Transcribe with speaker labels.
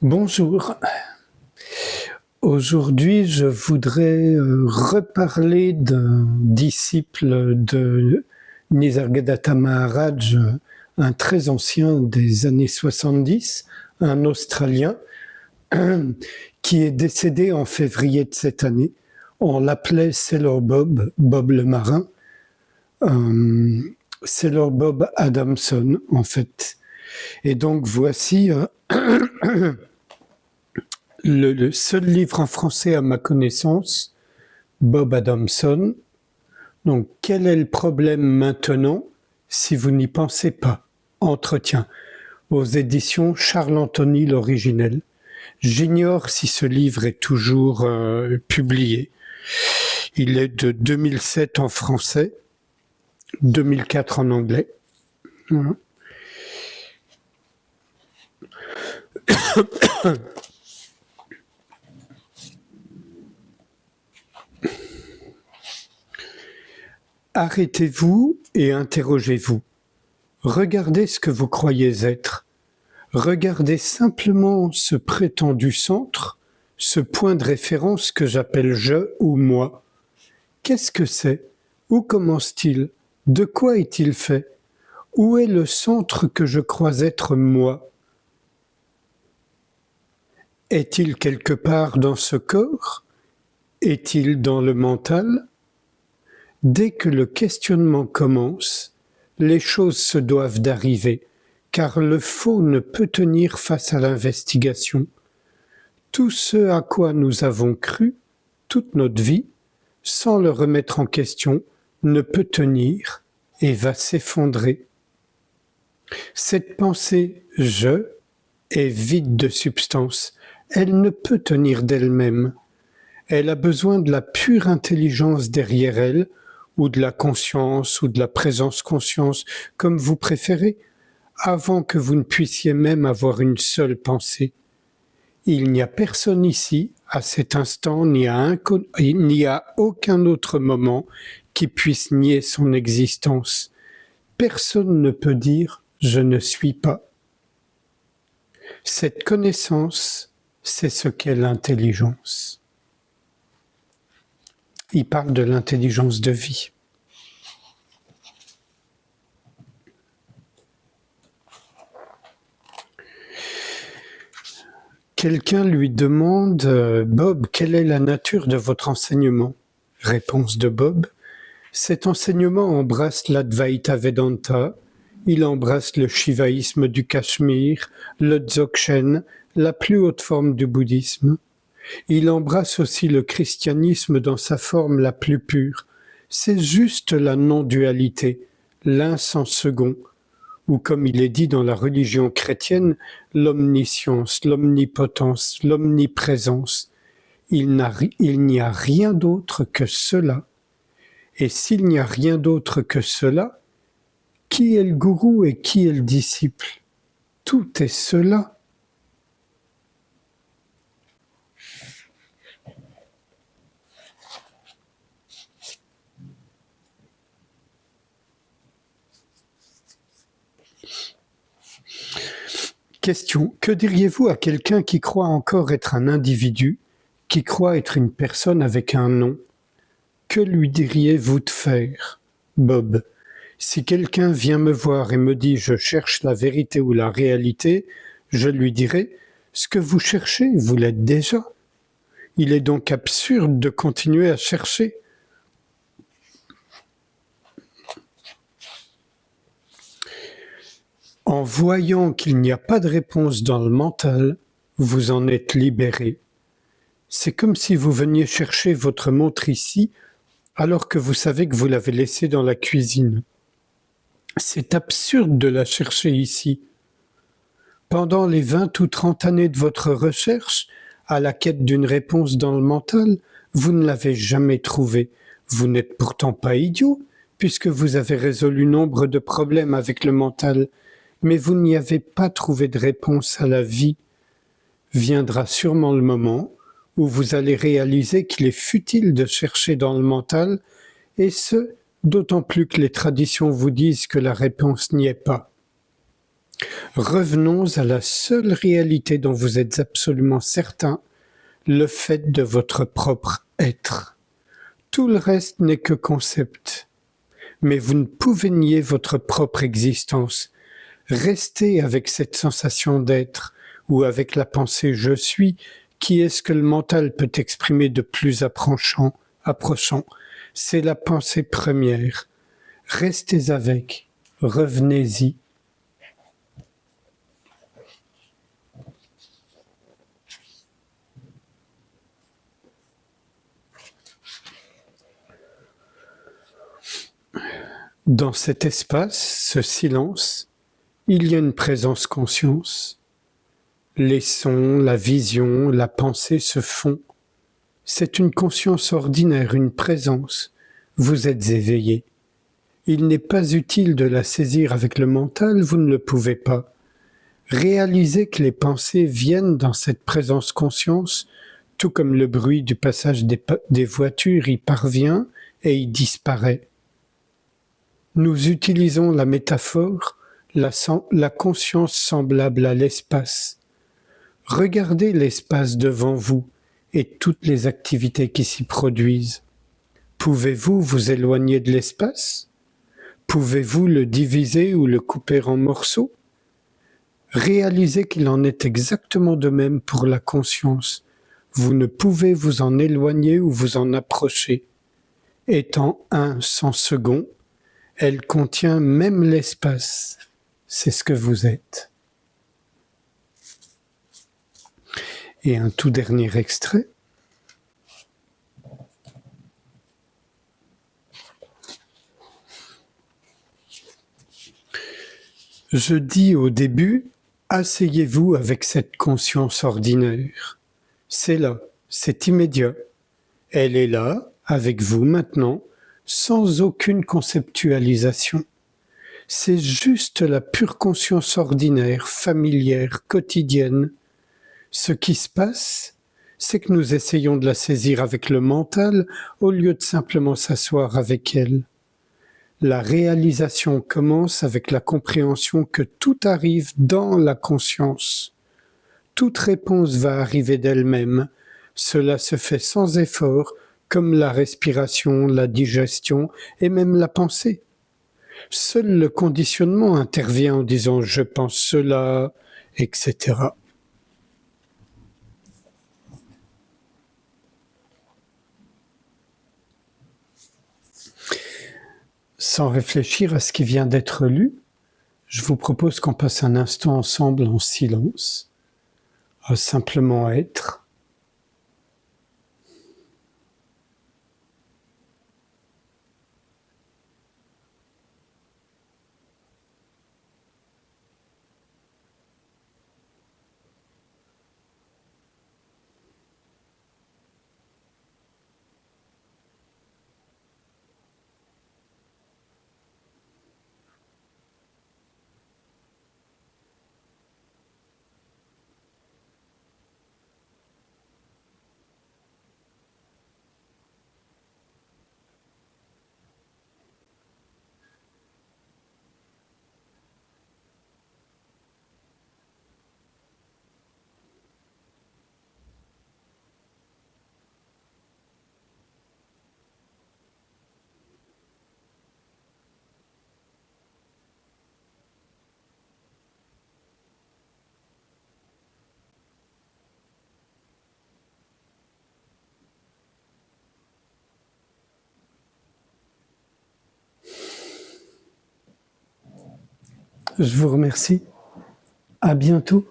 Speaker 1: Bonjour. Aujourd'hui, je voudrais reparler d'un disciple de Nisargadatta Maharaj, un très ancien des années 70, un Australien, qui est décédé en février de cette année. On l'appelait Sailor Bob, Bob le marin. Sailor Bob Adamson, en fait. Et donc, voici le seul livre en français à ma connaissance, Bob Adamson. Donc, quel est le problème maintenant si vous n'y pensez pas? Entretien aux éditions Charles-Anthony l'originel. J'ignore si ce livre est toujours publié. Il est de 2007 en français, 2004 en anglais. Voilà. Arrêtez-vous et interrogez-vous. Regardez ce que vous croyez être. Regardez simplement ce prétendu centre, ce point de référence que j'appelle je ou moi. Qu'est-ce que c'est? Où commence-t-il? De quoi est-il fait? Où est le centre que je crois être moi? Est-il quelque part dans ce corps? Est-il dans le mental? Dès que le questionnement commence, les choses se doivent d'arriver, car le faux ne peut tenir face à l'investigation. Tout ce à quoi nous avons cru, toute notre vie, sans le remettre en question, ne peut tenir et va s'effondrer. Cette pensée « je » est vide de substance, elle ne peut tenir d'elle-même. Elle a besoin de la pure intelligence derrière elle, ou de la conscience, ou de la présence-conscience, comme vous préférez, avant que vous ne puissiez même avoir une seule pensée. Il n'y a personne ici, à cet instant, ni à aucun autre moment, qui puisse nier son existence. Personne ne peut dire « je ne suis pas ». Cette connaissance, c'est ce qu'est l'intelligence. Il parle de l'intelligence de vie. Quelqu'un lui demande « Bob, quelle est la nature de votre enseignement ?» Réponse de Bob « Cet enseignement embrasse l'Advaita Vedanta, il embrasse le shivaïsme du Cachemire, le dzogchen, la plus haute forme du bouddhisme. Il embrasse aussi le christianisme dans sa forme la plus pure. C'est juste la non-dualité, l'un sans second, ou comme il est dit dans la religion chrétienne, l'omniscience, l'omnipotence, l'omniprésence. Il n'y a rien d'autre que cela. Et s'il n'y a rien d'autre que cela, qui est le gourou et qui est le disciple? Tout est cela. Question. Que diriez-vous à quelqu'un qui croit encore être un individu, qui croit être une personne avec un nom? Que lui diriez-vous de faire? Bob. Si quelqu'un vient me voir et me dit « je cherche la vérité ou la réalité », je lui dirai « ce que vous cherchez, vous l'êtes déjà. Il est donc absurde de continuer à chercher. » En voyant qu'il n'y a pas de réponse dans le mental, vous en êtes libéré. C'est comme si vous veniez chercher votre montre ici, alors que vous savez que vous l'avez laissée dans la cuisine. C'est absurde de la chercher ici. Pendant les 20 ou 30 années de votre recherche, à la quête d'une réponse dans le mental, vous ne l'avez jamais trouvée. Vous n'êtes pourtant pas idiot, puisque vous avez résolu nombre de problèmes avec le mental. Mais vous n'y avez pas trouvé de réponse à la vie. Viendra sûrement le moment où vous allez réaliser qu'il est futile de chercher dans le mental, et ce, d'autant plus que les traditions vous disent que la réponse n'y est pas. Revenons à la seule réalité dont vous êtes absolument certain, le fait de votre propre être. Tout le reste n'est que concept. Mais vous ne pouvez nier votre propre existence. Restez avec cette sensation d'être, ou avec la pensée je suis, qui est ce que le mental peut exprimer de plus approchant. C'est la pensée première. Restez avec, revenez-y. Dans cet espace, ce silence, il y a une présence conscience. Les sons, la vision, la pensée se font. C'est une conscience ordinaire, une présence. Vous êtes éveillé. Il n'est pas utile de la saisir avec le mental, vous ne le pouvez pas. Réalisez que les pensées viennent dans cette présence conscience, tout comme le bruit du passage des voitures y parvient et y disparaît. Nous utilisons la métaphore, la conscience semblable à l'espace. Regardez l'espace devant vous et toutes les activités qui s'y produisent. Pouvez-vous vous éloigner de l'espace ? Pouvez-vous le diviser ou le couper en morceaux ? Réalisez qu'il en est exactement de même pour la conscience. Vous ne pouvez vous en éloigner ou vous en approcher. Étant un sans second, elle contient même l'espace. C'est ce que vous êtes. Et un tout dernier extrait. Je dis au début, asseyez-vous avec cette conscience ordinaire. C'est là, c'est immédiat. Elle est là, avec vous maintenant, sans aucune conceptualisation. C'est juste la pure conscience ordinaire, familière, quotidienne. Ce qui se passe, c'est que nous essayons de la saisir avec le mental au lieu de simplement s'asseoir avec elle. La réalisation commence avec la compréhension que tout arrive dans la conscience. Toute réponse va arriver d'elle-même. Cela se fait sans effort, comme la respiration, la digestion et même la pensée. Seul le conditionnement intervient en disant « je pense cela », etc. Sans réfléchir à ce qui vient d'être lu, je vous propose qu'on passe un instant ensemble en silence, à simplement être. Je vous remercie. À bientôt.